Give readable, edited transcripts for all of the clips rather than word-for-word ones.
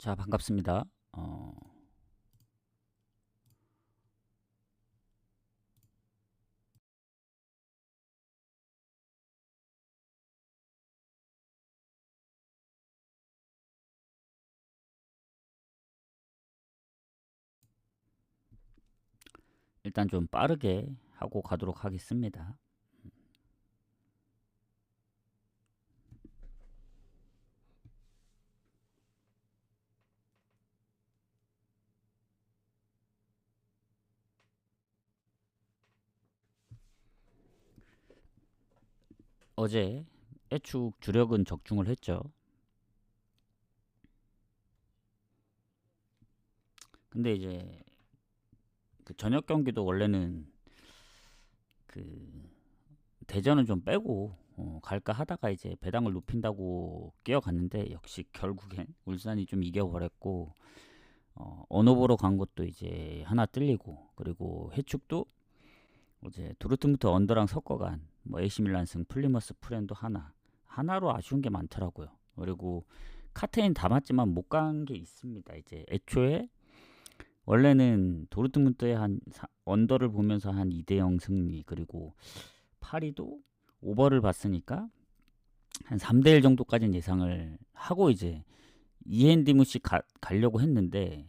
자, 반갑습니다. 일단 좀 빠르게 하고 가도록 하겠습니다. 어제 애축 주력은 적중을 했죠. 근데 이제 그 저녁 경기도 원래는 그 대전은 좀 빼고 갈까 하다가 이제 배당을 높인다고 끼어갔는데 역시 결국엔 울산이 좀 이겨버렸고, 언어보러 간 것도 이제 하나 뜰리고, 그리고 해축도 이제 도르트문트 언더랑 섞어간 뭐 AC 밀란 승, 플리머스 프렌도 하나로 아쉬운 게 많더라고요. 그리고 카테인 다 맞지만 못 간 게 있습니다. 이제 애초에 원래는 도르트문트의 언더를 보면서 한 2대0 승리, 그리고 파리도 오버를 봤으니까 한 3대1 정도까지는 예상을 하고 이제 이엔디무씩 가려고 했는데,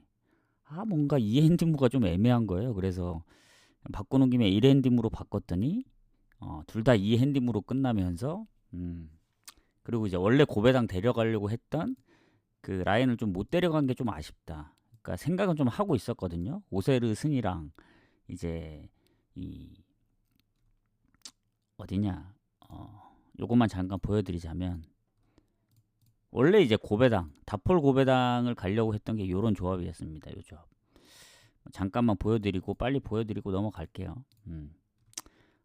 뭔가 이엔디무가 좀 애매한 거예요. 그래서 바꾸는 김에 1엔딩으로 바꿨더니 둘 다 2엔딩으로 끝나면서, 그리고 이제 원래 고배당 데려가려고 했던 그 라인을 좀 못 데려간 게 좀 아쉽다. 그러니까 생각은 좀 하고 있었거든요. 오세르 승이랑 이제 이 어디냐, 요것만 잠깐 보여드리자면, 원래 이제 고배당 다폴 고배당을 가려고 했던 게 요런 조합이었습니다. 요 조합 잠깐만 보여드리고 빨리 보여드리고 넘어갈게요.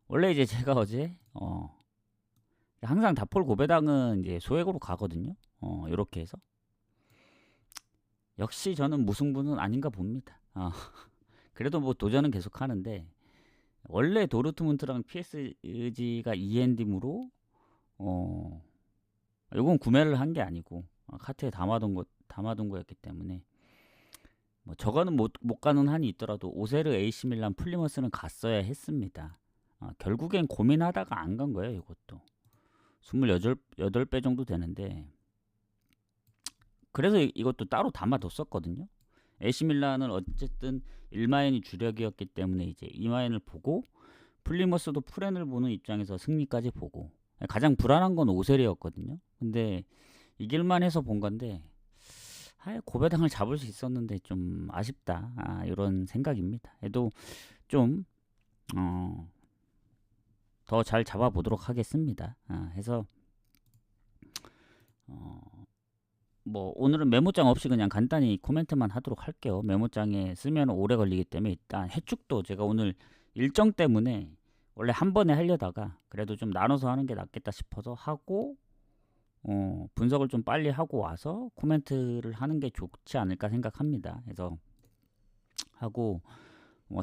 원래 이제 제가 어제 항상 다폴 고배당은 이제 소액으로 가거든요. 이렇게 해서 역시 저는 무승부는 아닌가 봅니다. 그래도 뭐 도전은 계속 하는데, 원래 도르트문트랑 PSG가 END으로 이건 구매를 한 게 아니고 카트에 담아둔 거였기 때문에 뭐 저거는 못 가는 한이 있더라도 오세르, AC 밀란, 플리머스는 갔어야 했습니다. 결국엔 고민하다가 안 간 거예요. 이것도 28배 정도 되는데, 그래서 이것도 따로 담아뒀었거든요. AC 밀란은 어쨌든 1마인이 주력이었기 때문에 이제 2마인을 보고, 플리머스도 프렌을 보는 입장에서 승리까지 보고, 가장 불안한 건 오셀이었거든요. 근데 이길만 해서 본 건데, 고배당을 잡을 수 있었는데 좀 아쉽다, 이런 생각입니다. 그래도 좀 더 잘 잡아보도록 하겠습니다. 해서 뭐 오늘은 메모장 없이 그냥 간단히 코멘트만 하도록 할게요. 메모장에 쓰면 오래 걸리기 때문에 일단 해축도 제가 오늘 일정 때문에 원래 한 번에 하려다가 그래도 좀 나눠서 하는 게 낫겠다 싶어서 하고, 분석을 좀 빨리 하고 와서 코멘트를 하는 게 좋지 않을까 생각합니다. 그래서 하고,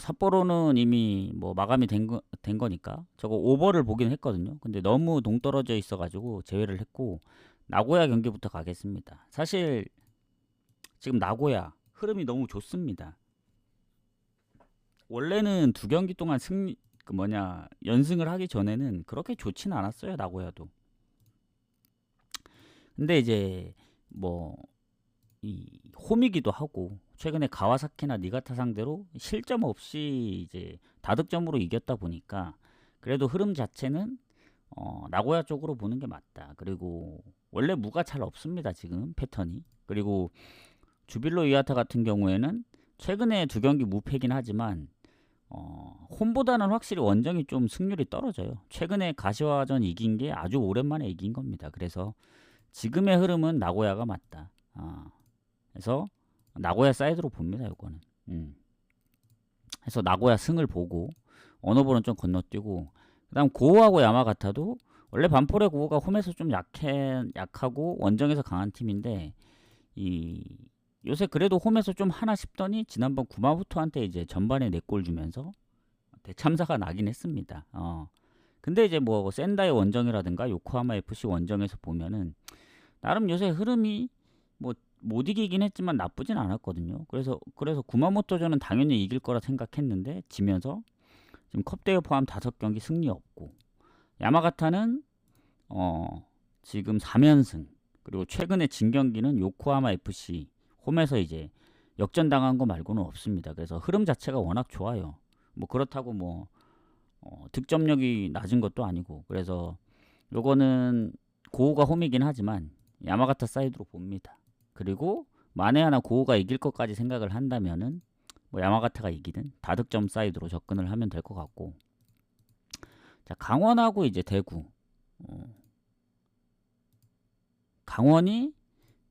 삿포로는 이미 뭐 마감이 된 거니까 저거 오버를 보긴 했거든요. 근데 너무 동떨어져 있어가지고 제외를 했고, 나고야 경기부터 가겠습니다. 사실 지금 나고야 흐름이 너무 좋습니다. 원래는 두 경기 동안 연승을 하기 전에는 그렇게 좋진 않았어요, 나고야도. 근데 이제 뭐 이 홈이기도 하고, 최근에 가와사키나 니가타 상대로 실점 없이 이제 다득점으로 이겼다 보니까 그래도 흐름 자체는 나고야 쪽으로 보는 게 맞다. 그리고 원래 무가 잘 없습니다, 지금 패턴이. 그리고 주빌로 이와타 같은 경우에는 최근에 두 경기 무패긴 하지만 홈보다는 확실히 원정이 좀 승률이 떨어져요. 최근에 가시화전 이긴 게 아주 오랜만에 이긴 겁니다. 그래서 지금의 흐름은 나고야가 맞다. 그래서 나고야 사이드로 봅니다, 요거는. 그래서 나고야 승을 보고 언어보는 좀 건너뛰고, 그다음 고우하고 야마가타도 원래 반포레 고우가 홈에서 좀 약하고 원정에서 강한 팀인데, 이 요새 그래도 홈에서 좀 하나 싶더니 지난번 구마부토한테 이제 전반에 4골 주면서 대참사가 나긴 했습니다. 근데 이제 뭐 센다이 원정이라든가 요코하마 FC 원정에서 보면은 나름 요새 흐름이 뭐 못 이기긴 했지만 나쁘진 않았거든요. 그래서 구마모토전은 당연히 이길 거라 생각했는데 지면서 지금 컵대회 포함 5경기 승리 없고, 야마가타는 지금 3연승, 그리고 최근에 진 경기는 요코하마 FC 홈에서 이제 역전당한 거 말고는 없습니다. 그래서 흐름 자체가 워낙 좋아요. 뭐 그렇다고 뭐 득점력이 낮은 것도 아니고, 그래서 요거는 고우가 홈이긴 하지만 야마가타 사이드로 봅니다. 그리고 만에 하나 고우가 이길 것까지 생각을 한다면은 뭐 야마가타가 이기든 다득점 사이드로 접근을 하면 될 것 같고, 자, 강원하고 이제 대구. 강원이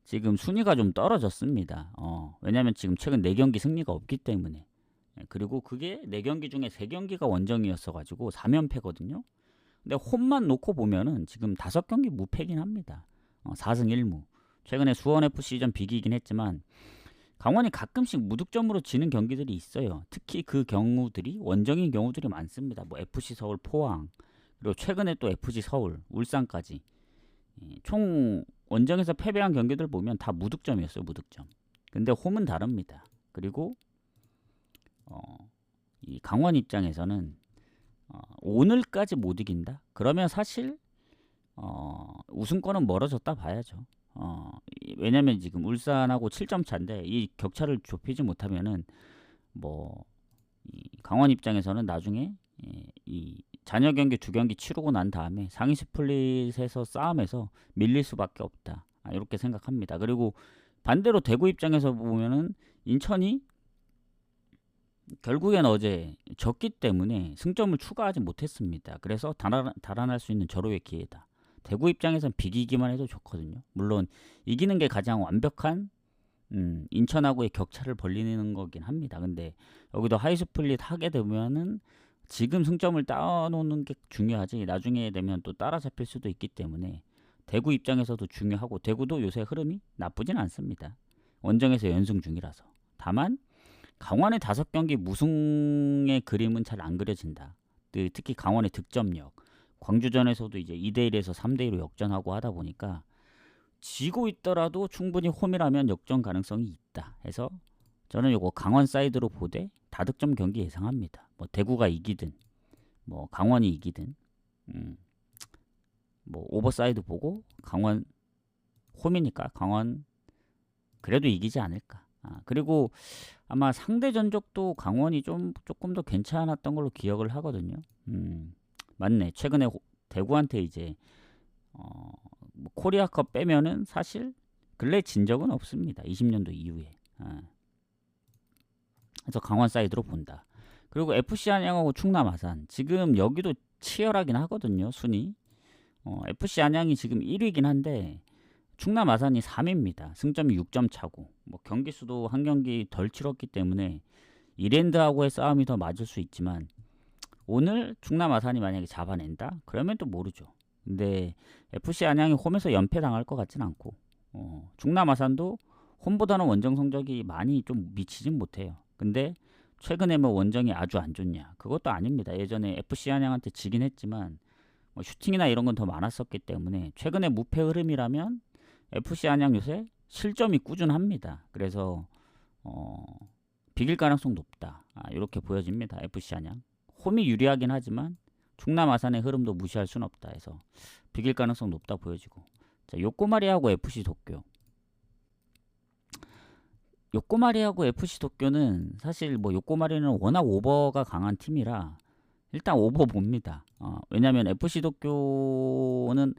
지금 순위가 좀 떨어졌습니다. 왜냐면 지금 최근 4경기 승리가 없기 때문에. 그리고 그게 4경기 중에 3경기가 원정이었어가지고 3연패거든요. 근데 홈만 놓고 보면은 지금 5경기 무패긴 합니다. 4승 1무. 최근에 수원FC전 비기긴 했지만 강원이 가끔씩 무득점으로 지는 경기들이 있어요. 특히 그 경우들이 원정인 경우들이 많습니다. 뭐 FC 서울, 포항, 그리고 최근에 또 FC 서울, 울산까지 총 원정에서 패배한 경기들 보면 다 무득점이었어요. 무득점. 근데 홈은 다릅니다. 그리고 이 강원 입장에서는 오늘까지 못 이긴다? 그러면 사실 우승권은 멀어졌다 봐야죠. 왜냐면 지금 울산하고 7점 차인데 이 격차를 좁히지 못하면은 뭐 이 강원 입장에서는 나중에 이 잔여 경기 2경기 치르고 난 다음에 상위 스플릿에서 싸움에서 밀릴 수밖에 없다. 이렇게 생각합니다. 그리고 반대로 대구 입장에서 보면은 인천이 결국엔 어제 졌기 때문에 승점을 추가하지 못했습니다. 그래서 달아날 수 있는 절호의 기회다. 대구 입장에선 비기기만 해도 좋거든요. 물론 이기는 게 가장 완벽한 인천하고의 격차를 벌리는 거긴 합니다. 근데 여기도 하이스플릿 하게 되면은 지금 승점을 따놓는 게 중요하지, 나중에 되면 또 따라잡힐 수도 있기 때문에 대구 입장에서도 중요하고, 대구도 요새 흐름이 나쁘진 않습니다. 원정에서 연승 중이라서. 다만 강원의 5경기 무승의 그림은 잘 안 그려진다. 특히 강원의 득점력, 광주전에서도 이제 2대1에서 3대2로 역전하고 하다 보니까 지고 있더라도 충분히 홈이라면 역전 가능성이 있다 해서 저는 요거 강원 사이드로 보되 다득점 경기 예상합니다. 뭐 대구가 이기든 뭐 강원이 이기든 뭐 오버사이드 보고 강원 홈이니까 강원 그래도 이기지 않을까. 그리고 아마 상대 전적도 강원이 조금 더 괜찮았던 걸로 기억을 하거든요. 맞네. 최근에 대구한테 이제 뭐 코리아컵 빼면은 사실 근래 진 적은 없습니다. 20년도 이후에. 그래서 강원 사이드로 본다. 그리고 FC 안양하고 충남 아산, 지금 여기도 치열하긴 하거든요. 순위. FC 안양이 지금 1위긴 한데 충남 아산이 3위입니다. 승점이 6점 차고, 뭐 경기 수도 한 경기 덜 치렀기 때문에 이랜드하고의 싸움이 더 맞을 수 있지만 오늘 충남 아산이 만약에 잡아낸다? 그러면 또 모르죠. 근데 FC 안양이 홈에서 연패 당할 것 같진 않고, 충남 아산도 홈보다는 원정 성적이 많이 좀 미치진 못해요. 근데 최근에 뭐 원정이 아주 안 좋냐? 그것도 아닙니다. 예전에 FC 안양한테 지긴 했지만 뭐 슈팅이나 이런 건 더 많았었기 때문에 최근에 무패 흐름이라면 FC 안양 요새 실점이 꾸준합니다. 그래서 비길 가능성 높다. 이렇게 보여집니다. FC 안양. 홈이 유리하긴 하지만 충남 아산의 흐름도 무시할 수는 없다 해서 비길 가능성 높다 보여지고. 자, 요코마리하고 FC 도쿄. 요코마리하고 FC 도쿄는 사실 뭐 요코마리는 워낙 오버가 강한 팀이라 일단 오버 봅니다. 왜냐면 FC 도쿄는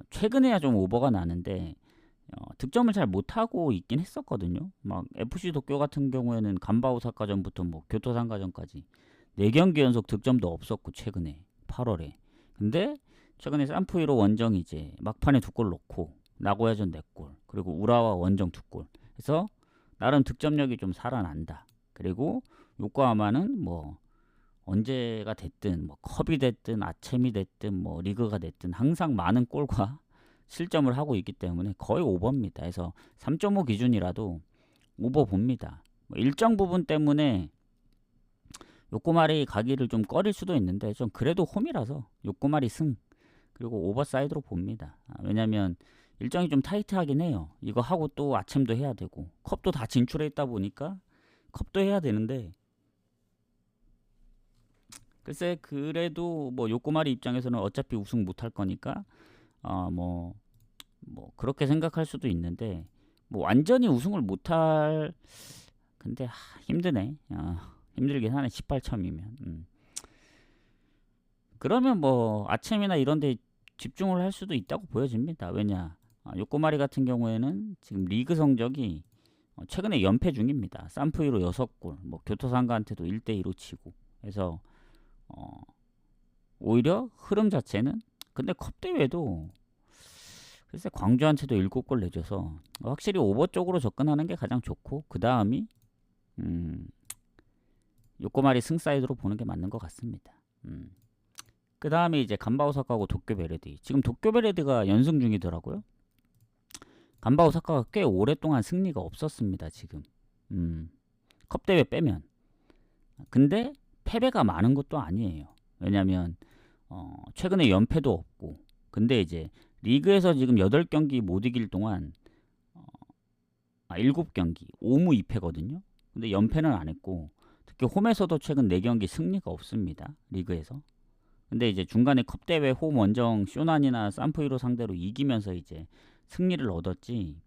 최근에야 좀 오버가 나는데 득점을 잘 못하고 있긴 했었거든요. 막 FC 도쿄 같은 경우에는 간바오사카전부터 뭐 교토상가전까지 4경기 연속 득점도 없었고, 최근에 8월에. 근데 최근에 산푸이로 원정 이제 막판에 2골 넣고 나고야전 4골, 그리고 우라와 원정 2골 해서 나름 득점력이 좀 살아난다. 그리고 요코하마는 뭐 언제가 됐든 뭐 컵이 됐든 아챔이 됐든 뭐 리그가 됐든 항상 많은 골과 실점을 하고 있기 때문에 거의 오버입니다. 그래서 3.5 기준이라도 오버 봅니다. 뭐 일정 부분 때문에 요코마리 가기를 좀 꺼릴 수도 있는데 좀 그래도 홈이라서 요코마리 승, 그리고 오버사이드로 봅니다. 왜냐면 일정이 좀 타이트하긴 해요. 이거 하고 또 아침도 해야 되고 컵도 다 진출해 있다 보니까 컵도 해야 되는데 글쎄 그래도 뭐 요코마리 입장에서는 어차피 우승 못할 거니까 뭐 그렇게 생각할 수도 있는데 뭐 완전히 우승을 못할 근데 힘드네. 힘들긴 하네. 18첨이면. 그러면 뭐 아침이나 이런 데 집중을 할 수도 있다고 보여집니다. 왜냐? 요코마리 같은 경우에는 지금 리그 성적이 최근에 연패 중입니다. 산프이로 6골, 뭐 교토상가한테도 1대2로 치고. 그래서 오히려 흐름 자체는 근데 컵 대회도 글쎄 광주한테도 7골 내줘서 확실히 오버 쪽으로 접근하는 게 가장 좋고 그 다음이 요코마리 승사이드로 보는 게 맞는 것 같습니다. 그 다음에 이제 간바오사카하고 도쿄베레디. 지금 도쿄베레디가 연승 중이더라고요. 간바오사카가 꽤 오랫동안 승리가 없었습니다. 지금 컵대회 빼면. 근데 패배가 많은 것도 아니에요. 왜냐면 최근에 연패도 없고 근데 이제 리그에서 지금 8경기 못 이길 동안 7경기 5무 2패거든요. 근데 연패는 안 했고 특히 홈에서도 최근 4경기 승리가 없습니다. 리그에서. 근데 이제 중간에 컵대회 홈 원정 쇼난이나 산프이로 상대로 이기면서 이제 승리를 얻었지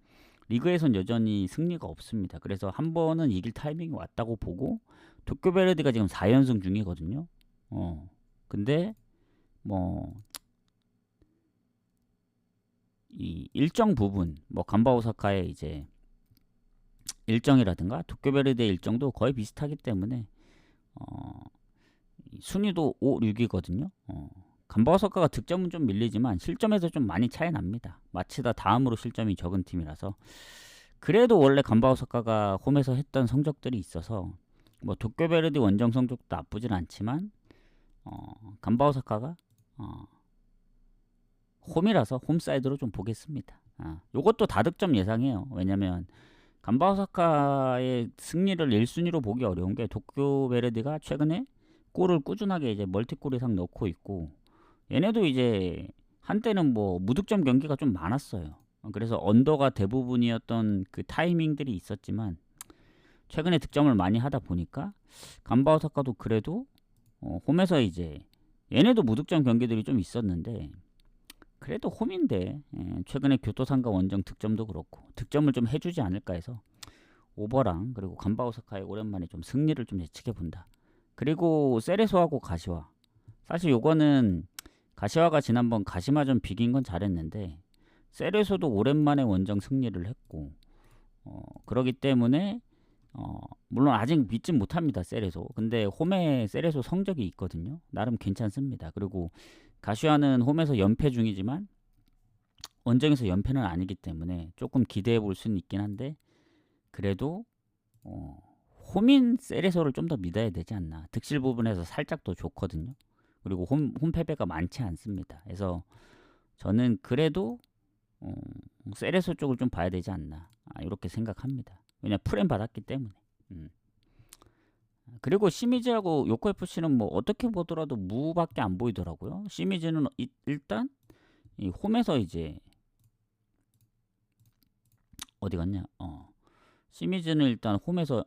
리그에선 여전히 승리가 없습니다. 그래서 한 번은 이길 타이밍이 왔다고 보고 도쿄베레디가 지금 4연승 중이거든요. 근데 뭐 이 일정 부분 뭐 간바오사카의 이제 일정이라든가 도쿄베레디의 일정도 거의 비슷하기 때문에 순위도 5, 6이거든요. 간바오사카가 득점은 좀 밀리지만 실점에서 좀 많이 차이 납니다. 마치다 다음으로 실점이 적은 팀이라서 그래도 원래 간바오사카가 홈에서 했던 성적들이 있어서 뭐 도쿄베레디 원정 성적도 나쁘진 않지만 간바오사카가 홈이라서 홈사이드로 좀 보겠습니다. 요것도 다득점 예상해요. 왜냐면 간바오사카의 승리를 1순위로 보기 어려운 게 도쿄베레디가 최근에 골을 꾸준하게 이제 멀티골 이상 넣고 있고 얘네도 이제 한때는 뭐 무득점 경기가 좀 많았어요. 그래서 언더가 대부분이었던 그 타이밍들이 있었지만 최근에 득점을 많이 하다 보니까 간바오사카도 그래도 홈에서 이제 얘네도 무득점 경기들이 좀 있었는데 그래도 홈인데 최근에 교토상가 원정 득점도 그렇고 득점을 좀 해주지 않을까 해서 오버랑 그리고 간바오사카의 오랜만에 좀 승리를 좀 예측해 본다. 그리고 세레소하고 가시와 사실 요거는 가시와가 지난번 가시마전 비긴 건 잘했는데 세레소도 오랜만에 원정 승리를 했고 그러기 때문에 물론 아직 믿진 못합니다. 세레소. 근데 홈에 세레소 성적이 있거든요. 나름 괜찮습니다. 그리고 가시와는 홈에서 연패 중이지만 원정에서 연패는 아니기 때문에 조금 기대해 볼 수는 있긴 한데 그래도 홈인 세레소를 좀 더 믿어야 되지 않나. 득실 부분에서 살짝 더 좋거든요. 그리고 홈 패배가 많지 않습니다. 그래서 저는 그래도 세레소 쪽을 좀 봐야 되지 않나. 이렇게 생각합니다. 왜냐 프레임 받았기 때문에. 그리고 시미즈하고 요코FC는 뭐 어떻게 보더라도 무밖에 안 보이더라고요. 시미즈는 일단 이 홈에서 이제 어디 갔냐? 시미즈는 일단 홈에서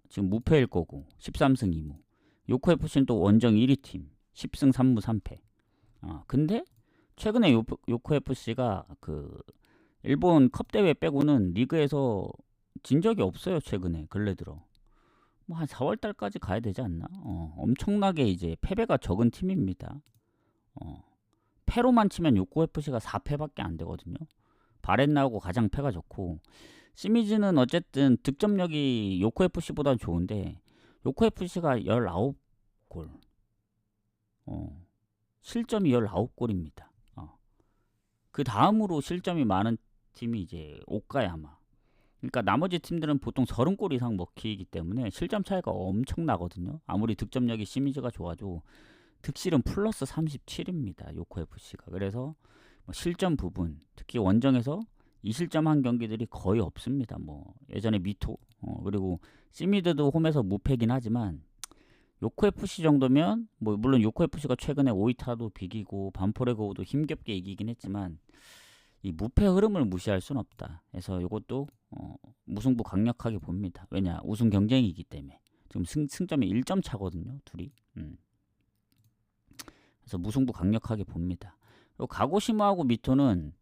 지금 무패일 거고 13승 2무. 요코FC는 또 원정 1위 팀 10승 3무 3패. 근데 최근에 요코FC가 그 일본 컵 대회 빼고는 리그에서 진 적이 없어요. 최근에 근래 들어. 뭐 한 4월 달까지 가야 되지 않나? 엄청나게 이제 패배가 적은 팀입니다. 패로만 치면 요코FC가 4패밖에 안 되거든요. 바렌나하고 가장 패가 좋고 시미즈는 어쨌든 득점력이 요코FC보다 좋은데 요코FC가 19골 실점이 19골입니다. 그 다음으로 실점이 많은 팀이 이제 오카야마. 그러니까 나머지 팀들은 보통 30골 이상 먹히기 때문에 실점 차이가 엄청 나거든요. 아무리 득점력이 시미즈가 좋아도 득실은 플러스 37입니다. 요코FC가. 그래서 뭐 실점 부분 특히 원정에서 2실점한 경기들이 거의 없습니다. 뭐 예전에 미토 그리고 시미드도 홈에서 무패긴 하지만 요코FC 정도면 뭐 물론 요코FC가 최근에 오이타도 비기고 반포레고우도 힘겹게 이기긴 했지만 이 무패 흐름을 무시할 순 없다. 그래서 이것도 무승부 강력하게 봅니다. 왜냐 우승 경쟁이기 때문에 지금 승점이 1점 차거든요, 둘이. 그래서 무승부 강력하게 봅니다. 그리고 가고시마하고 미토는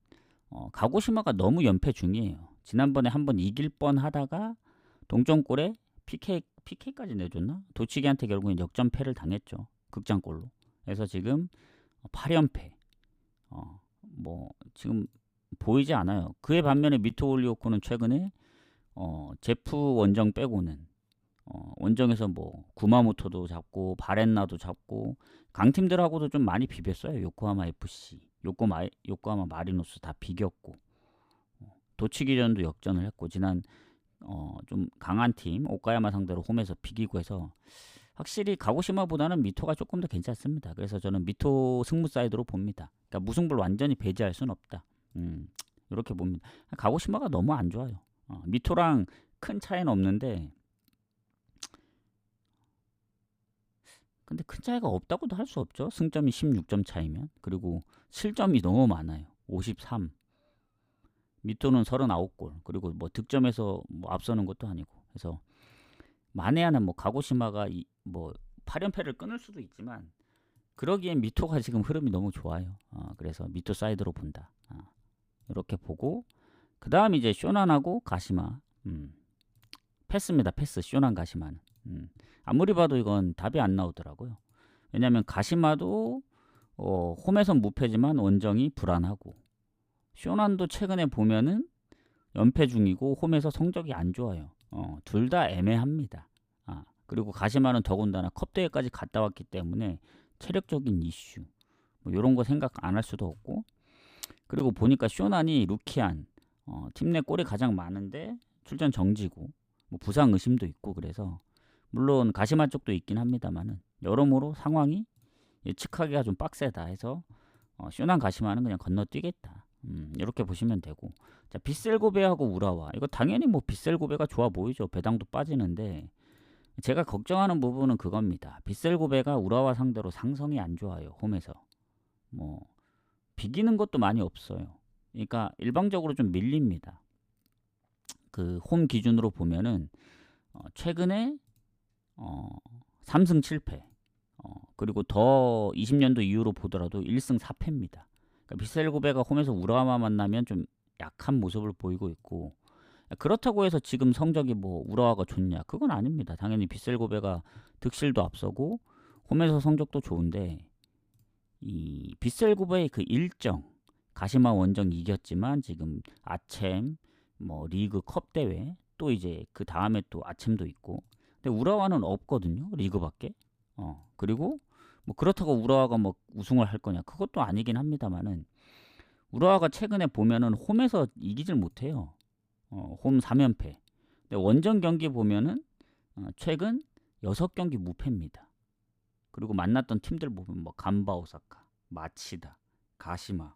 가고시마가 너무 연패 중이에요. 지난번에 한번 이길 뻔 하다가 동점골에 PK까지 내줬나? 도치기한테 결국엔 역전패를 당했죠. 극장골로. 그래서 지금 8연패. 뭐 지금 보이지 않아요. 그에 반면에 미토 올리오코는 최근에 제프 원정 빼고는 원정에서 뭐 구마모토도 잡고 바렌나도 잡고 강팀들하고도 좀 많이 비볐어요. 요코하마 FC, 요코하마 마리노스 다 비겼고 도치기전도 역전을 했고 지난 좀 강한 팀 오카야마 상대로 홈에서 비기고 해서 확실히 가고시마보다는 미토가 조금 더 괜찮습니다. 그래서 저는 미토 승무 사이드로 봅니다. 그러니까 무승부를 완전히 배제할 수는 없다. 이렇게 봅니다. 가고시마가 너무 안 좋아요. 미토랑 큰 차이는 없는데 근데 큰 차이가 없다고도 할 수 없죠. 승점이 16점 차이면. 그리고 실점이 너무 많아요. 53. 미토는 39골. 그리고 뭐 득점에서 뭐 앞서는 것도 아니고. 그래서 만에 뭐 가고시마가 뭐 8연패를 끊을 수도 있지만 그러기엔 미토가 지금 흐름이 너무 좋아요. 그래서 미토 사이드로 본다. 이렇게 보고 그 다음 이제 쇼난하고 가시마. 패스입니다. 패스. 쇼난 가시마는. 아무리 봐도 이건 답이 안 나오더라고요. 왜냐하면 가시마도 홈에선 무패지만 원정이 불안하고 쇼난도 최근에 보면은 연패 중이고 홈에서 성적이 안 좋아요. 둘 다 애매합니다. 그리고 가시마는 더군다나 컵대회까지 갔다 왔기 때문에 체력적인 이슈 뭐 이런 거 생각 안 할 수도 없고 그리고 보니까 쇼난이 루키안 팀 내 골이 가장 많은데 출전 정지고 뭐 부상 의심도 있고 그래서 물론 가시마 쪽도 있긴 합니다만은 여러모로 상황이 예측하기가 좀 빡세다 해서 쇼난 가시마는 그냥 건너뛰겠다. 이렇게 보시면 되고 자 빗셀고베하고 우라와 이거 당연히 뭐 빗셀고베가 좋아 보이죠. 배당도 빠지는데 제가 걱정하는 부분은 그겁니다. 빗셀고베가 우라와 상대로 상성이 안 좋아요. 홈에서 뭐 비기는 것도 많이 없어요. 그러니까 일방적으로 좀 밀립니다. 그 홈 기준으로 보면은 최근에 3승 7패 그리고 더 20년도 이후로 보더라도 1승 4패입니다. 그러니까 빗셀고베가 홈에서 우라와 만나면 좀 약한 모습을 보이고 있고 그렇다고 해서 지금 성적이 뭐 우라와가 좋냐 그건 아닙니다. 당연히 빗셀고베가 득실도 앞서고 홈에서 성적도 좋은데 이 빗셀고베의 그 일정 가시마 원정 이겼지만 지금 아챔 뭐 리그 컵 대회 또 이제 그 다음에 또 아챔도 있고 근데 우라와는 없거든요. 리그밖에. 그리고 뭐 그렇다고 우라와가 뭐 우승을 할 거냐 그것도 아니긴 합니다만은 우라와가 최근에 보면은 홈에서 이기질 못해요. 홈 3연패. 근데 원정 경기 보면은 최근 6경기 무패입니다. 그리고 만났던 팀들 보면 뭐 간바 오사카, 마치다, 가시마,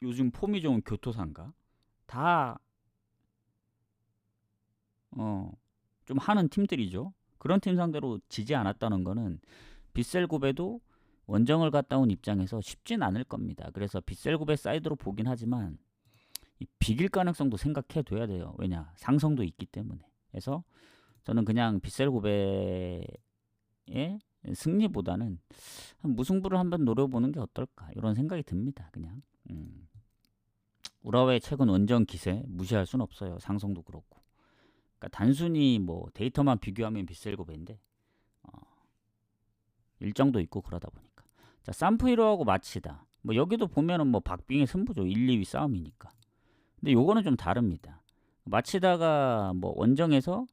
요즘 폼이 좋은 교토상가 다 좀 하는 팀들이죠. 그런 팀 상대로 지지 않았다는 거는 빗셀고베도 원정을 갔다 온 입장에서 쉽진 않을 겁니다. 그래서 빗셀고베 사이드로 보긴 하지만 이 비길 가능성도 생각해 둬야 돼요. 왜냐 상성도 있기 때문에. 그래서 저는 그냥 빗셀고베의 승리보다는 무승부를 한번 노려보는 게 어떨까 이런 생각이 듭니다. 그냥 우라와의 최근 원정 기세 무시할 순 없어요. 상성도 그렇고. 그러니까 단순히 뭐 데이터만 비교하면 빗셀고베인데 일정도 있고 그러다 보니까. 자 산프히로하고 마치다. 뭐 여기도 보면은 뭐 박빙의 승부죠. 1, 2위 싸움이니까. 근데 요거는 좀 다릅니다. 마치다가 뭐 원정에서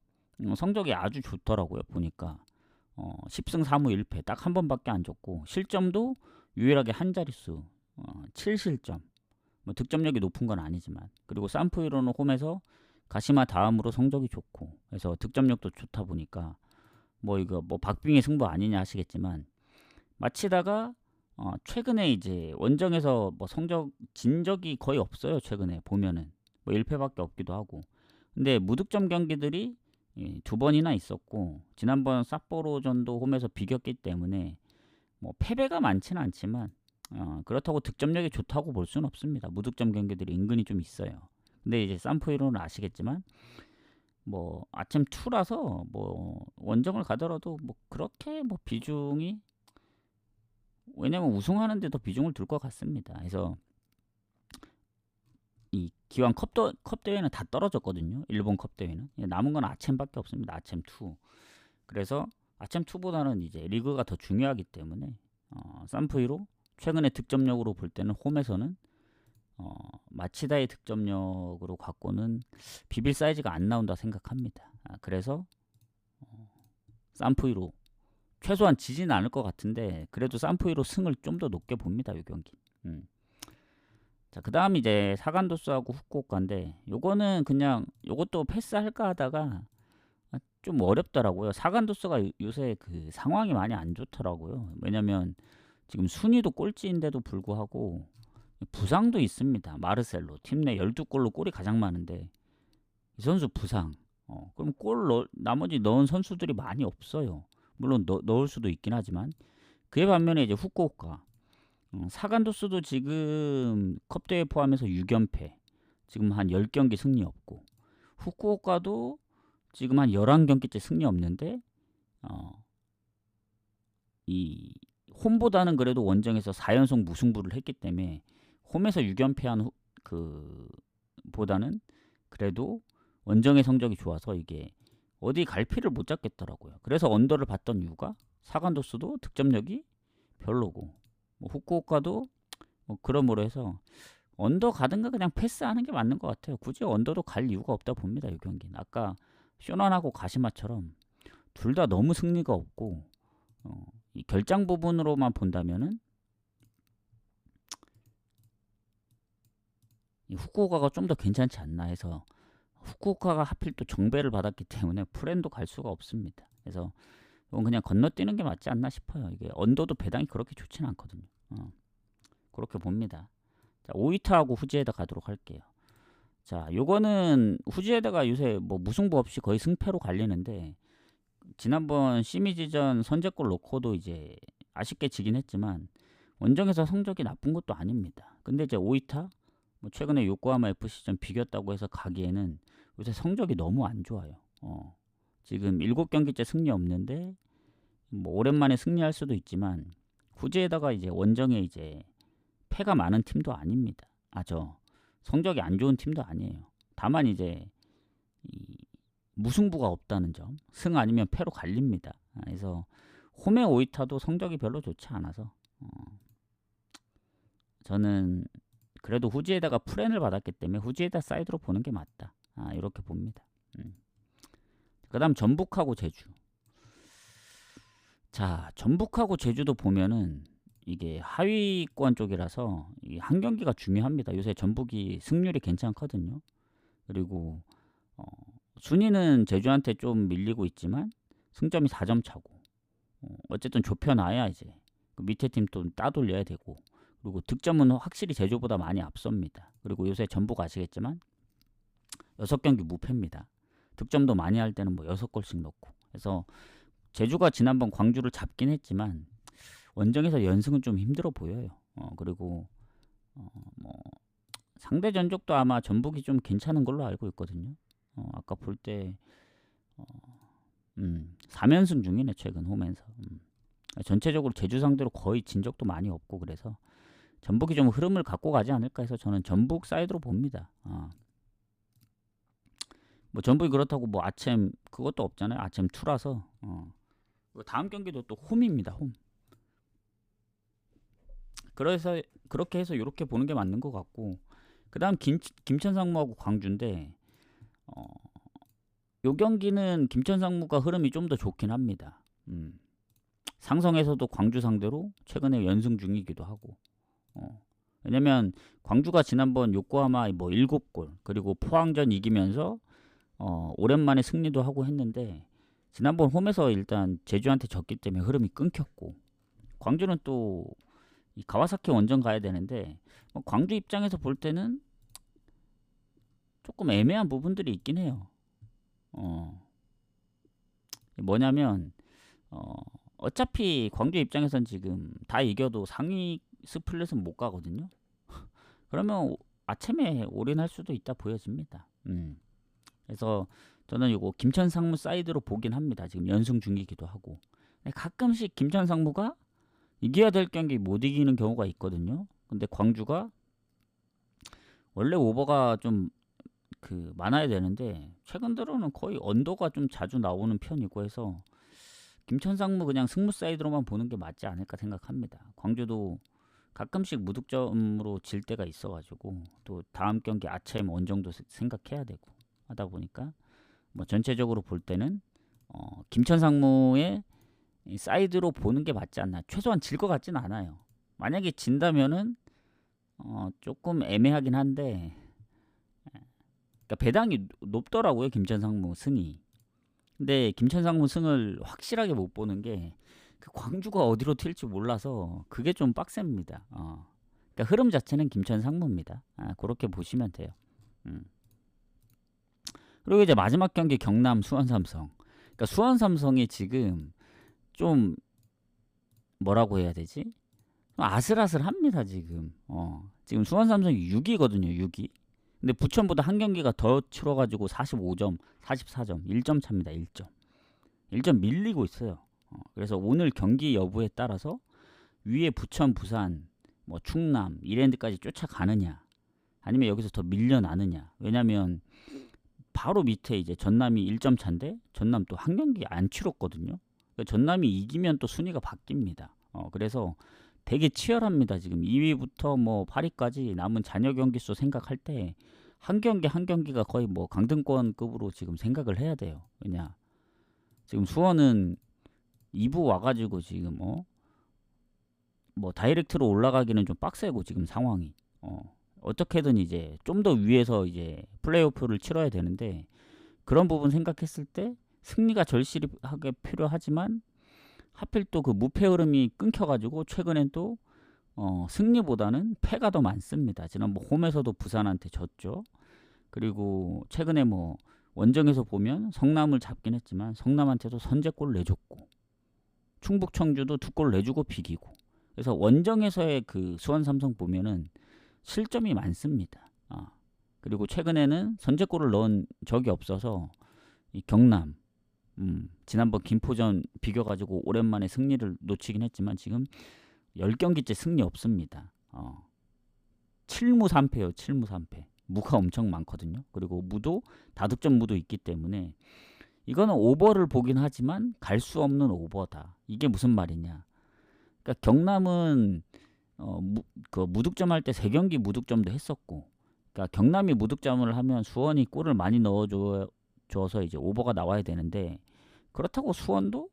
성적이 아주 좋더라고요. 보니까 10승 3무 1패 딱 한 번밖에 안 줬고 실점도 유일하게 한 자릿수 7실점. 뭐 득점력이 높은 건 아니지만 그리고 산프히로는 홈에서 가시마 다음으로 성적이 좋고 그래서 득점력도 좋다 보니까 뭐 이거 뭐 박빙의 승부 아니냐 하시겠지만 마치다가 최근에 이제 원정에서 뭐 성적 진 적이 거의 없어요. 최근에 보면은 뭐 1패밖에 없기도 하고 근데 무득점 경기들이 두 번이나 있었고 지난번 삿포로전도 홈에서 비겼기 때문에 뭐 패배가 많지는 않지만 그렇다고 득점력이 좋다고 볼 수는 없습니다. 무득점 경기들이 은근히 좀 있어요. 근데 이제 산포이로는 아시겠지만 뭐 아침 2라서 뭐 원정을 가더라도 뭐 그렇게 뭐 비중이, 왜냐면 우승하는데 더 비중을 둘 것 같습니다. 그래서 이 기왕 컵 대회는 다 떨어졌거든요. 일본 컵 대회는 남은 건 아챔밖에 없습니다. 아챔 2. 그래서 아챔 2보다는 이제 리그가 더 중요하기 때문에 산프이로 최근에 득점력으로 볼 때는 홈에서는 마치다의 득점력으로 갖고는 비빌 사이즈가 안 나온다 생각합니다. 그래서 산프이로 최소한 지지는 않을 것 같은데 그래도 산프이로 승을 좀 더 높게 봅니다. 이 경기. 자, 그 다음 이제 사간도스하고 후쿠오카인데 요거는 그냥 요것도 패스할까 하다가 좀 어렵더라고요. 사간도스가 요새 그 상황이 많이 안 좋더라고요. 왜냐면 지금 순위도 꼴찌인데도 불구하고 부상도 있습니다. 마르셀로 팀 내 12골로 골이 가장 많은데 이 선수 부상. 그럼 나머지 넣은 선수들이 많이 없어요. 물론 넣을 수도 있긴 하지만 그에 반면에 이제 후쿠오카 사간도스도 지금 컵대회 포함해서 6연패, 지금 한 10경기 승리 없고, 후쿠오카도 지금 한 11경기째 승리 없는데 이 홈보다는 그래도 원정에서 4연속 무승부를 했기 때문에 홈에서 6연패한 그 보다는 그래도 원정의 성적이 좋아서 이게 어디 갈피를 못 잡겠더라고요. 그래서 언더를 봤던 이유가 사간도스도 득점력이 별로고 뭐 후쿠오카도 뭐 그러므로 해서 언더 가든가 그냥 패스하는 게 맞는 것 같아요. 굳이 언더도 갈 이유가 없다 봅니다. 이 경기는 아까 쇼난하고 가시마처럼 둘 다 너무 승리가 없고 이 결장 부분으로만 본다면은 이 후쿠오카가 좀 더 괜찮지 않나 해서, 후쿠오카가 하필 또 정배를 받았기 때문에 프렌도 갈 수가 없습니다. 그래서 이건 그냥 건너뛰는 게 맞지 않나 싶어요. 이게 언더도 배당이 그렇게 좋지는 않거든요. 그렇게 봅니다. 자, 오이타하고 후지에다 가도록 할게요. 자, 요거는 후지에다가 요새 뭐 무승부 없이 거의 승패로 갈리는데 지난번 시미즈전 선제골 넣고도 이제 아쉽게 지긴 했지만 원정에서 성적이 나쁜 것도 아닙니다. 근데 이제 오이타 뭐 최근에 요코하마 FC전 비겼다고 해서 가기에는 요새 성적이 너무 안 좋아요. 지금 7경기째 승리 없는데 뭐 오랜만에 승리할 수도 있지만 후지에다가 이제 원정에 이제 패가 많은 팀도 아닙니다. 성적이 안 좋은 팀도 아니에요. 다만 이제 이 무승부가 없다는 점, 승 아니면 패로 갈립니다. 그래서 홈의 오이타도 성적이 별로 좋지 않아서 저는 그래도 후지에다가 프렌을 받았기 때문에 후지에다 사이드로 보는 게 맞다. 이렇게 봅니다. 그 다음 전북하고 제주. 자, 전북하고 제주도 보면은 이게 하위권 쪽이라서 이 한 경기가 중요합니다. 요새 전북이 승률이 괜찮거든요. 그리고 순위는 제주한테 좀 밀리고 있지만 승점이 4점 차고 어쨌든 좁혀놔야 이제 그 밑에 팀 또 따돌려야 되고, 그리고 득점은 확실히 제주보다 많이 앞섭니다. 그리고 요새 전북 아시겠지만 6경기 무패입니다. 득점도 많이 할 때는 뭐 6골씩 넣고. 그래서 제주가 지난번 광주를 잡긴 했지만 원정에서 연승은 좀 힘들어 보여요. 그리고 뭐 상대 전적도 아마 전북이 좀 괜찮은 걸로 알고 있거든요. 아까 볼 때 3연승 중이네 최근 홈에서. 전체적으로 제주 상대로 거의 진 적도 많이 없고, 그래서 전북이 좀 흐름을 갖고 가지 않을까 해서 저는 전북 사이드로 봅니다. 뭐 전북이 그렇다고 뭐 아챔 그것도 없잖아요. 아챔 2라서 다음 경기도 또 홈입니다. 홈. 그래서 그렇게 해서 이렇게 보는 게 맞는 것 같고, 그 다음 김천상무하고 광주인데 요 경기는 김천상무가 흐름이 좀 더 좋긴 합니다. 상성에서도 광주 상대로 최근에 연승 중이기도 하고, 왜냐면 광주가 지난번 요코하마 뭐 7골 그리고 포항전 이기면서 오랜만에 승리도 하고 했는데 지난번 홈에서 일단 제주한테 졌기 때문에 흐름이 끊겼고, 광주는 또 이 가와사키 원정 가야 되는데 뭐 광주 입장에서 볼 때는 조금 애매한 부분들이 있긴 해요. 뭐냐면 어차피 광주 입장에선 지금 다 이겨도 스플릿은 못 가거든요. 그러면 아침에 올인할 수도 있다 보여집니다. 그래서 저는 이거 김천 상무 사이드로 보긴 합니다. 지금 연승 중이기도 하고. 가끔씩 김천 상무가 이겨야 될 경기 못 이기는 경우가 있거든요. 근데 광주가 원래 오버가 좀 많아야 되는데 최근 들어는 거의 언더가 좀 자주 나오는 편이고 해서 김천 상무 그냥 승무 사이드로만 보는 게 맞지 않을까 생각합니다. 광주도 가끔씩 무득점으로 질 때가 있어가지고 또 다음 경기 아차임 원정도 생각해야 되고 하다 보니까 뭐 전체적으로 볼 때는 김천 상무의 사이드로 보는 게 맞지 않나. 최소한 질 것 같진 않아요. 만약에 진다면은 조금 애매하긴 한데, 그러니까 배당이 높더라고요. 김천 상무 승이. 근데 김천 상무 승을 확실하게 못 보는 게 그 광주가 어디로 튈지 몰라서 그게 좀 빡셉니다. 그러니까 흐름 자체는 김천 상무입니다. 그렇게 보시면 돼요. 그리고 이제 마지막 경기 경남 수원 삼성. 그러니까 수원 삼성이 지금 좀 뭐라고 해야 되지? 아슬아슬합니다 지금. 지금 수원 삼성이 6위거든요. 6위. 근데 부천보다 한 경기가 더 치러가지고 45점, 44점, 1점 차입니다. 1점. 1점 밀리고 있어요. 그래서 오늘 경기 여부에 따라서 위에 부천, 부산, 뭐 충남, 이랜드까지 쫓아가느냐, 아니면 여기서 더 밀려나느냐. 왜냐면 바로 밑에 이제 전남이 1점 차인데 전남 또 한 경기 안 치렀거든요. 그러니까 전남이 이기면 또 순위가 바뀝니다. 그래서 되게 치열합니다. 지금 2위부터 뭐 8위까지 남은 잔여 경기 수 생각할 때 한 경기 한 경기가 거의 뭐 강등권급으로 지금 생각을 해야 돼요. 왜냐, 지금 수원은 2부 와가지고 지금 뭐 다이렉트로 올라가기는 좀 빡세고 지금 상황이 어떻게든 이제 좀 더 위에서 이제 플레이오프를 치러야 되는데, 그런 부분 생각했을 때 승리가 절실하게 필요하지만 하필 또 그 무패 흐름이 끊겨가지고 최근엔 또 승리보다는 패가 더 많습니다. 지난 뭐 홈에서도 부산한테 졌죠. 그리고 최근에 뭐 원정에서 보면 성남을 잡긴 했지만 성남한테도 선제골 내줬고, 충북 청주도 2골 내주고 비기고. 그래서 원정에서의 그 수원 삼성 보면은 실점이 많습니다. 그리고 최근에는 선제골을 넣은 적이 없어서 이 경남, 지난번 김포전 비겨가지고 오랜만에 승리를 놓치긴 했지만 지금 10경기째 승리 없습니다. 7무 3패요. 7무 3패. 무가 엄청 많거든요. 그리고 무도 다득점 무도 있기 때문에 이거는 오버를 보긴 하지만 갈 수 없는 오버다. 이게 무슨 말이냐. 그러니까 경남은 그 무득점 할 때 3경기 무득점도 했었고, 그러니까 경남이 무득점을 하면 수원이 골을 많이 넣어줘서 이제 오버가 나와야 되는데, 그렇다고 수원도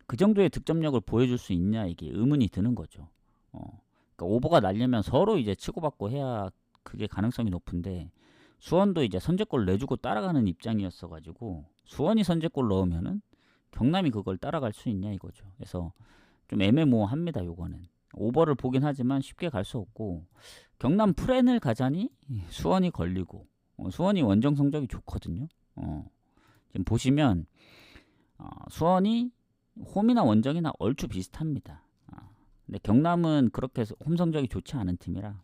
그 정도의 득점력을 보여줄 수 있냐, 이게 의문이 드는 거죠. 그러니까 오버가 나려면 서로 이제 치고받고 해야 그게 가능성이 높은데, 수원도 이제 선제골 내주고 따라가는 입장이었어가지고 수원이 선제골 넣으면은 경남이 그걸 따라갈 수 있냐 이거죠. 그래서 좀 애매모호합니다. 요거는 오버를 보긴 하지만 쉽게 갈 수 없고, 경남 프렌을 가자니 수원이 걸리고, 수원이 원정 성적이 좋거든요. 지금 보시면 수원이 홈이나 원정이나 얼추 비슷합니다. 근데 경남은 그렇게 홈 성적이 좋지 않은 팀이라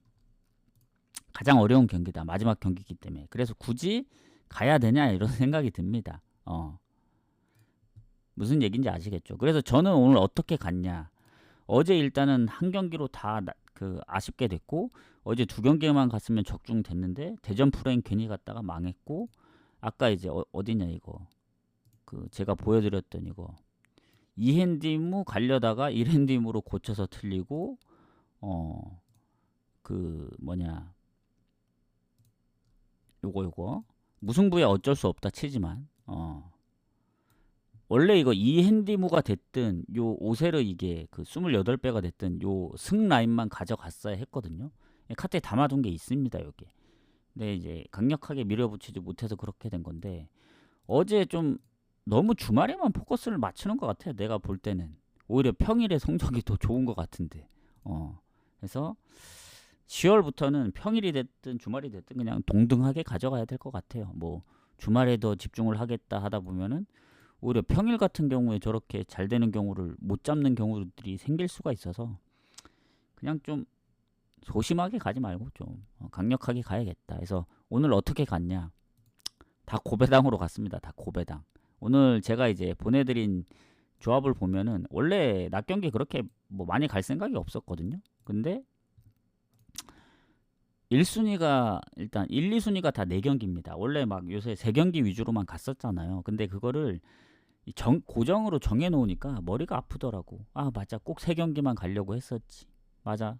가장 어려운 경기다. 마지막 경기이기 때문에. 그래서 굳이 가야 되냐 이런 생각이 듭니다. 무슨 얘기인지 아시겠죠? 그래서 저는 오늘 어떻게 갔냐. 어제 일단은 한 경기로 다 아쉽게 됐고, 어제 2경기만 갔으면 적중됐는데 대전 프레임 괜히 갔다가 망했고, 아까 이제 어디냐 이거 제가 보여드렸던 이거 이핸디무 가려다가 1핸디무로 고쳐서 틀리고, 요거 무승부에 어쩔 수 없다 치지만 원래 이거 이핸디무가 됐든 요 오세르 이게 28배가 됐든 요 승 라인만 가져갔어야 했거든요. 카트에 담아둔 게 있습니다 여기. 근데 이제 강력하게 밀어붙이지 못해서 그렇게 된 건데, 어제 좀 너무 주말에만 포커스를 맞추는 것 같아요. 내가 볼 때는 오히려 평일에 성적이 더 좋은 것 같은데. 그래서 10월부터는 평일이 됐든 주말이 됐든 그냥 동등하게 가져가야 될 것 같아요. 뭐 주말에 더 집중을 하겠다 하다 보면은 오히려 평일 같은 경우에 저렇게 잘 되는 경우를 못 잡는 경우들이 생길 수가 있어서 그냥 좀 소심하게 가지 말고 좀 강력하게 가야겠다. 그래서 오늘 어떻게 갔냐? 다 고배당으로 갔습니다. 다 고배당. 오늘 제가 이제 보내드린 조합을 보면은 원래 낮 경기 그렇게 뭐 많이 갈 생각이 없었거든요. 근데 1순위가 일단 1, 2순위가 다 4경기입니다. 원래 막 요새 3경기 위주로만 갔었잖아요. 근데 그거를 고정으로 정해놓으니까 머리가 아프더라고. 아 맞아, 꼭 3경기만 가려고 했었지. 맞아.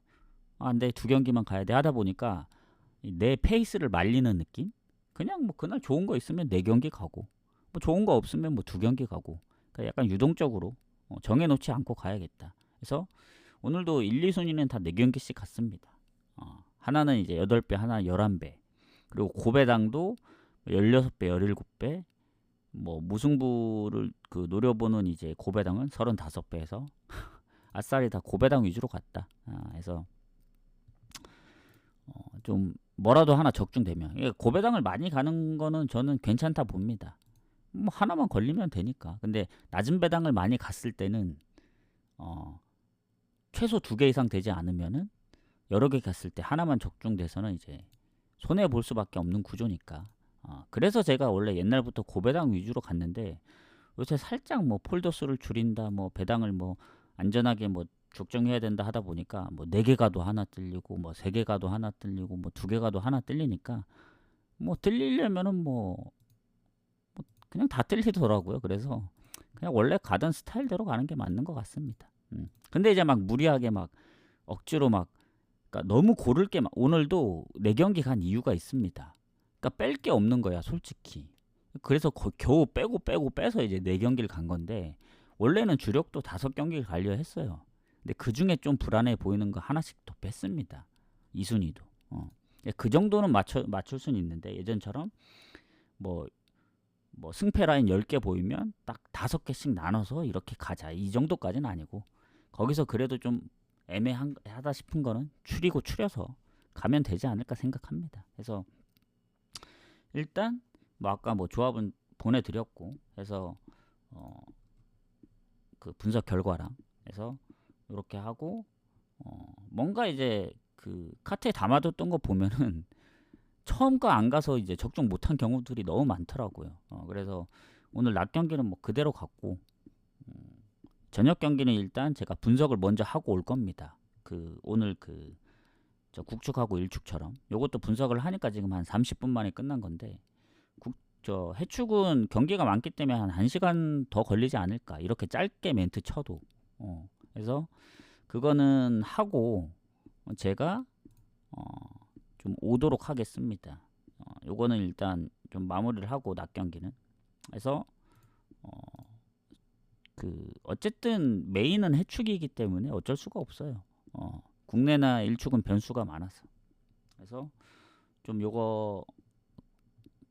아 근데 2경기만 가야 돼 하다 보니까 내 페이스를 말리는 느낌? 그냥 뭐 그날 좋은 거 있으면 4경기 가고 뭐 좋은 거 없으면 뭐 2경기 가고, 그러니까 약간 유동적으로 정해놓지 않고 가야겠다. 그래서 오늘도 1, 2순위는 다 4경기씩 갔습니다. 하나는 이제 8배, 하나 11배. 그리고 고배당도 16배, 17배. 뭐 무승부를 그 노려보는 이제 고배당은 35배에서 아싸리 다 고배당 위주로 갔다. 그래서 좀 뭐라도 하나 적중되면, 고배당을 많이 가는 거는 저는 괜찮다 봅니다. 뭐 하나만 걸리면 되니까. 근데 낮은 배당을 많이 갔을 때는 최소 2개 이상 되지 않으면은 여러 개 갔을 때 하나만 적중돼서는 이제 손해 볼 수밖에 없는 구조니까. 그래서 제가 원래 옛날부터 고배당 위주로 갔는데 요새 살짝 뭐 폴더수를 줄인다, 뭐 배당을 뭐 안전하게 뭐 적정해야 된다 하다 보니까 뭐 4개 가도 하나 뜰리고 뭐 3개 가도 하나 뜰리고 뭐 2개 가도 하나 뜰리니까 뭐 뜰리려면은 뭐 그냥 다 뜰리더라고요. 그래서 그냥 원래 가던 스타일대로 가는 게 맞는 것 같습니다. 근데 이제 막 무리하게 막 억지로 막, 그러니까 너무 고를 게 오늘도 4경기 간 이유가 있습니다. 그러니까 뺄 게 없는 거야, 솔직히. 그래서 겨우 빼고 빼서 이제 4경기를 간 건데 원래는 주력도 5경기를 가려 했어요. 근데 그 중에 좀 불안해 보이는 거 하나씩 더 뺐습니다. 2순위도. 그 정도는 맞출 수는 있는데 예전처럼 뭐 승패 라인 10개 보이면 딱 5개씩 나눠서 이렇게 가자, 이 정도까지는 아니고 거기서 그래도 좀 애매하다 싶은 거는 추려서 가면 되지 않을까 생각합니다. 그래서 일단 뭐 아까 뭐 조합은 보내드렸고 해서 그 분석 결과랑 해서 이렇게 하고 뭔가 이제 그 카트에 담아뒀던 거 보면은 처음 거 안 가서 이제 적중 못한 경우들이 너무 많더라고요. 그래서 오늘 낮 경기는 뭐 그대로 갔고 저녁 경기는 일단 제가 분석을 먼저 하고 올 겁니다. 그 오늘 그 저 국축하고 일축처럼 요것도 분석을 하니까 지금 한 30분 만에 끝난 건데, 저 해축은 경기가 많기 때문에 한 1시간 더 걸리지 않을까, 이렇게 짧게 멘트 쳐도. 그래서 그거는 하고 제가 좀 오도록 하겠습니다. 요거는 일단 좀 마무리를 하고 낮 경기는. 그래서 그 어쨌든 메인은 해축이기 때문에 어쩔 수가 없어요. 국내나 일축은 변수가 많아서. 그래서 좀 요거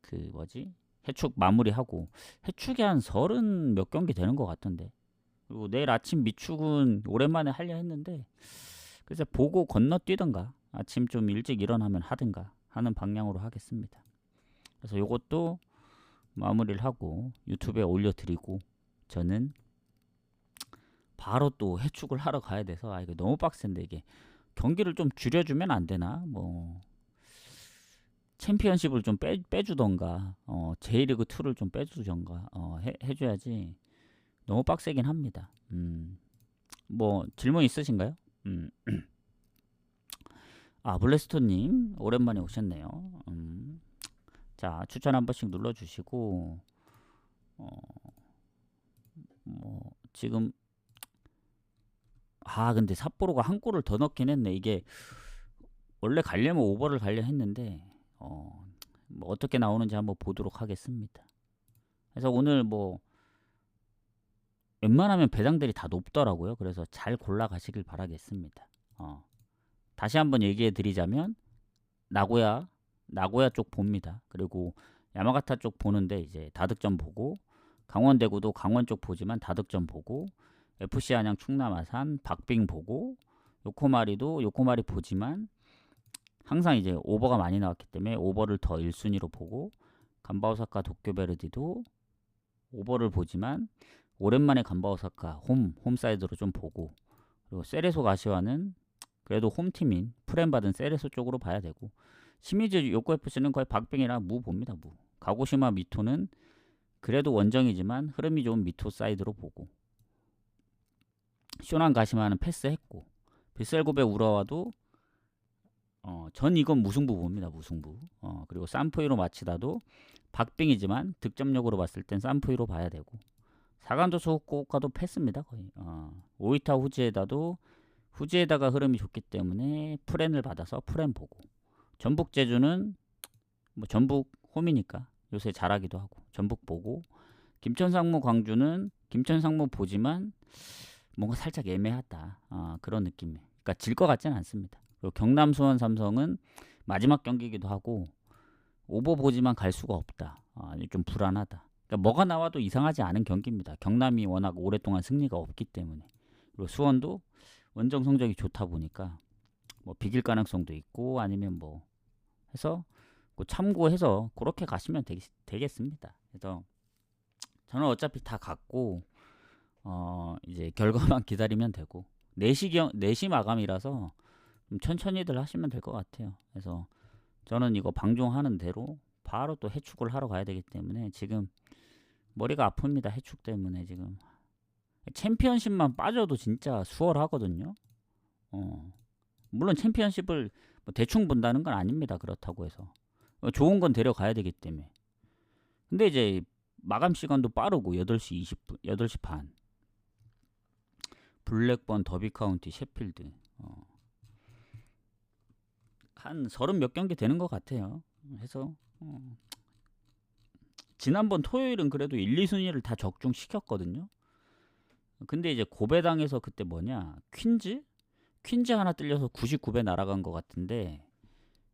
그 뭐지, 해축 마무리하고 해축이 한 30 몇 경기 되는 것 같던데. 그리고 내일 아침 미축은 오랜만에 하려 했는데 그래서 보고 건너뛰던가 아침 좀 일찍 일어나면 하든가 하는 방향으로 하겠습니다. 그래서 요것도 마무리를 하고 유튜브에 올려드리고 저는 바로 또 해축을 하러 가야 돼서 이거 너무 빡센데, 이게 경기를 좀 줄여주면 안 되나? 뭐 챔피언십을 좀 빼주던가 J리그 2를 좀 빼주던가 해줘야지. 너무 빡세긴 합니다. 뭐 질문 있으신가요? 블레스토님 오랜만에 오셨네요. 자, 추천 한 번씩 눌러주시고 뭐 지금 근데 삿포로가 한 골을 더 넣긴 했네. 이게 원래 가려면 오버를 가려 했는데 뭐 어떻게 나오는지 한번 보도록 하겠습니다. 그래서 오늘 뭐 웬만하면 배당들이 다 높더라고요. 그래서 잘 골라 가시길 바라겠습니다. 다시 한번 얘기해 드리자면 나고야 쪽 봅니다. 그리고 야마가타 쪽 보는데 이제 다득점 보고, 강원대구도 강원 쪽 보지만 다득점 보고, FC 안양 충남 아산 박빙 보고, 요코마리도 요코마리 보지만 항상 이제 오버가 많이 나왔기 때문에 오버를 더 1순위로 보고, 간바오사카 도쿄베르디도 오버를 보지만 오랜만에 간바오사카 홈사이드로 좀 보고, 그리고 세레소 가시와는 그래도 홈팀인 프렘 받은 세레소 쪽으로 봐야 되고, 시미즈 요코FC는 거의 박빙이라 무 봅니다. 무. 가고시마 미토는 그래도 원정이지만 흐름이 좋은 미토 사이드로 보고, 쇼난 가시마는 패스했고, 비셀고베 우라와도 전 이건 무승부 봅니다. 무승부. 그리고 산푸이로 마치다도 박빙이지만 득점력으로 봤을 땐 산푸이로 봐야 되고, 사간도스 후쿠오카도 패스입니다. 거의. 오이타 후지에다도 후지에다가 흐름이 좋기 때문에 프렌을 받아서 프렌 보고, 전북 제주는 뭐 전북 홈이니까 요새 잘하기도 하고 전북 보고, 김천상무 광주는 김천상무 보지만 뭔가 살짝 애매하다. 그런 느낌. 그러니까 질 것 같지는 않습니다. 그리고 경남 수원 삼성은 마지막 경기이기도 하고 오버 보지만 갈 수가 없다. 좀 불안하다. 그러니까 뭐가 나와도 이상하지 않은 경기입니다. 경남이 워낙 오랫동안 승리가 없기 때문에. 그리고 수원도 원정 성적이 좋다 보니까 뭐 비길 가능성도 있고, 아니면 뭐 해서 참고해서 그렇게 가시면 되겠습니다. 그래서 저는 어차피 다 갔고 이제 결과만 기다리면 되고, 4시 마감이라서 좀 천천히들 하시면 될 것 같아요. 그래서 저는 이거 방송하는 대로 바로 또 해축을 하러 가야 되기 때문에 지금 머리가 아픕니다. 해축 때문에 지금. 챔피언십만 빠져도 진짜 수월하거든요. 물론 챔피언십을 뭐 대충 본다는 건 아닙니다. 그렇다고 해서 좋은 건 데려가야 되기 때문에. 근데 이제 마감 시간도 빠르고 8시 20분, 8시 반. 블랙번, 더비카운티, 셰필드. 한 30 몇 경기 되는 것 같아요. 해서 지난번 토요일은 그래도 1, 2순위를 다 적중시켰거든요. 근데 이제 고배당에서 그때 뭐냐, 퀸즈 하나 뜰려서 99배 날아간 것 같은데,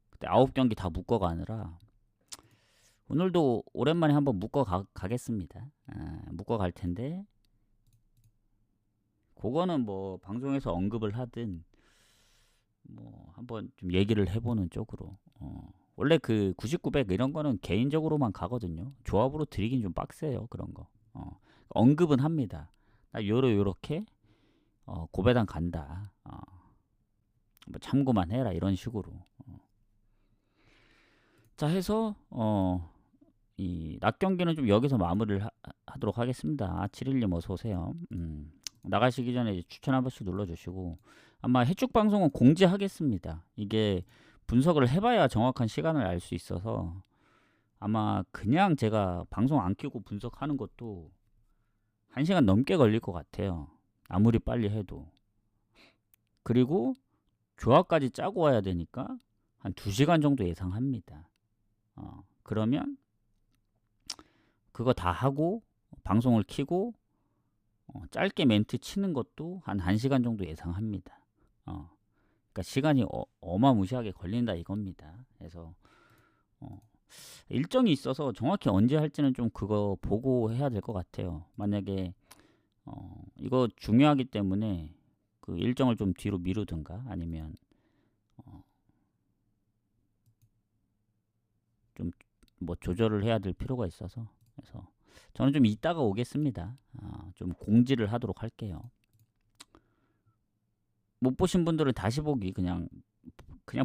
그때 9경기 다 묶어가느라 오늘도 오랜만에 한번 가겠습니다. 묶어 갈 텐데, 그거는 뭐 방송에서 언급을 하든 뭐 한번 좀 얘기를 해보는 쪽으로. 원래 그 99배 이런 거는 개인적으로만 가거든요. 조합으로 드리긴 좀 빡세요. 그런 거. 언급은 합니다. 나 요렇게 고배당 간다. 뭐 참고만 해라, 이런 식으로. 자, 해서 이 낮 경기는 좀 여기서 마무리를 하도록 하겠습니다. 712 어서 오세요. 나가시기 전에 추천 한 번씩 눌러주시고, 아마 해축 방송은 공지하겠습니다. 이게 분석을 해봐야 정확한 시간을 알 수 있어서 아마 그냥 제가 방송 안 켜고 분석하는 것도 1시간 넘게 걸릴 것 같아요. 아무리 빨리 해도. 그리고 조합까지 짜고 와야 되니까 한 2시간 정도 예상합니다. 그러면 그거 다 하고 방송을 켜고 짧게 멘트 치는 것도 한 1시간 정도 예상합니다. 그러니까 시간이 어마무시하게 걸린다 이겁니다. 그래서 일정이 있어서 정확히 언제 할지는 좀 그거 보고 해야 될 것 같아요. 만약에 이거 중요하기 때문에 그 일정을 좀 뒤로 미루든가, 아니면 좀 뭐 조절을 해야 될 필요가 있어서, 그래서 저는 좀 이따가 오겠습니다. 좀 공지를 하도록 할게요. 못 보신 분들은 다시 보기 그냥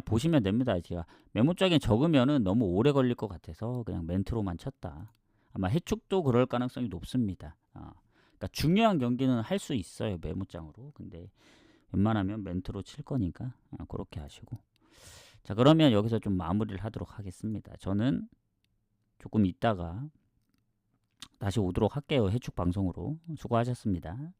보시면 됩니다. 제가 메모장에 적으면은 너무 오래 걸릴 것 같아서 그냥 멘트로만 쳤다. 아마 해축도 그럴 가능성이 높습니다. 그러니까 중요한 경기는 할 수 있어요, 메모장으로. 근데 웬만하면 멘트로 칠 거니까 그렇게 하시고. 자, 그러면 여기서 좀 마무리를 하도록 하겠습니다. 저는 조금 있다가 다시 오도록 할게요. 해축 방송으로. 수고하셨습니다.